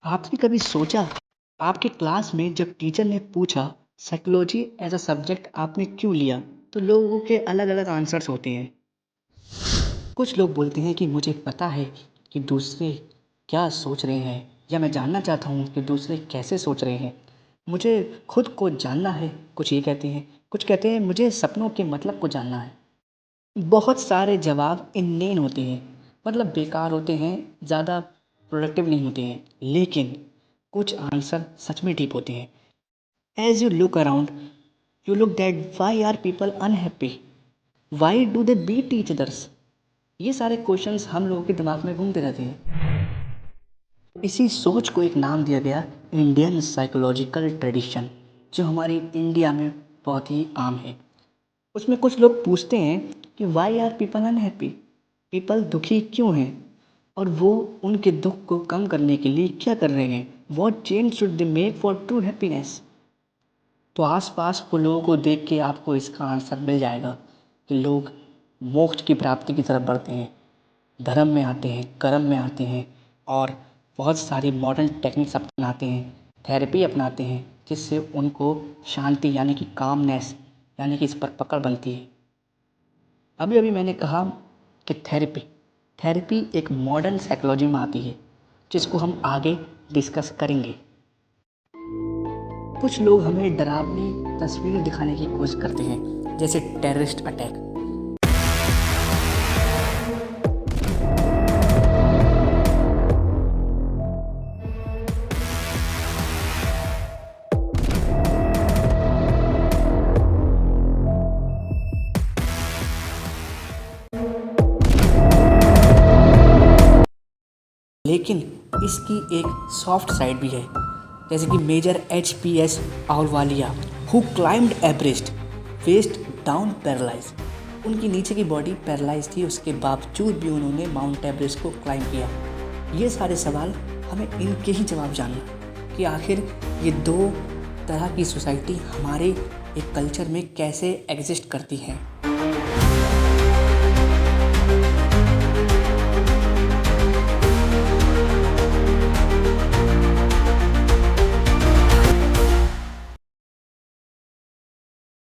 आपने कभी सोचा आपके क्लास में जब टीचर ने पूछा साइकोलॉजी एज अ सब्जेक्ट आपने क्यों लिया, तो लोगों के अलग अलग आंसर्स होते हैं। कुछ लोग बोलते हैं कि मुझे पता है कि दूसरे क्या सोच रहे हैं, या मैं जानना चाहता हूँ कि दूसरे कैसे सोच रहे हैं, मुझे खुद को जानना है। कुछ ये कहते हैं, कुछ कहते हैं मुझे सपनों के मतलब को जानना है। बहुत सारे जवाब इननेन होते हैं, मतलब बेकार होते हैं, ज़्यादा प्रोडक्टिव नहीं होते हैं, लेकिन कुछ आंसर सच में डीप होते हैं। As you look around, you look that why are people unhappy, why do they beat each others. ये सारे क्वेश्चंस हम लोगों के दिमाग में घूमते रहते हैं। इसी सोच को एक नाम दिया गया इंडियन साइकोलॉजिकल ट्रेडिशन, जो हमारी इंडिया में बहुत ही आम है। उसमें कुछ लोग पूछते हैं कि why are people unhappy, people दुखी क्यों हैं, और वो उनके दुख को कम करने के लिए क्या कर रहे हैं, what change should they make for true happiness. तो आसपास के लोगों को देख के आपको इसका आंसर मिल जाएगा कि लोग मोक्ष की प्राप्ति की तरफ बढ़ते हैं, धर्म में आते हैं, कर्म में आते हैं, और बहुत सारी मॉडर्न टेक्निक्स अपनाते हैं, थेरेपी अपनाते हैं, जिससे उनको शांति यानी कि कामनेस यानी कि इस पर पकड़ बनती है। अभी अभी मैंने कहा कि थेरेपी थेरेपी एक मॉडर्न साइकोलॉजी में आती है, जिसको हम आगे डिस्कस करेंगे। कुछ लोग हमें डरावनी तस्वीर दिखाने की कोशिश करते हैं, जैसे टेररिस्ट अटैक। लेकिन इसकी एक सॉफ्ट साइड भी है, जैसे कि major HP Ahluwalia, who climbed Everest, faced down paralyse. उनकी नीचे की बॉडी पैरालाइज थी, उसके बावजूद भी उन्होंने माउंट एवरेस्ट को क्लाइम किया। ये सारे सवाल हमें इनके ही जवाब जानना कि आखिर ये दो तरह की सोसाइटी हमारे एक कल्चर में कैसे एग्जिस्ट करती हैं।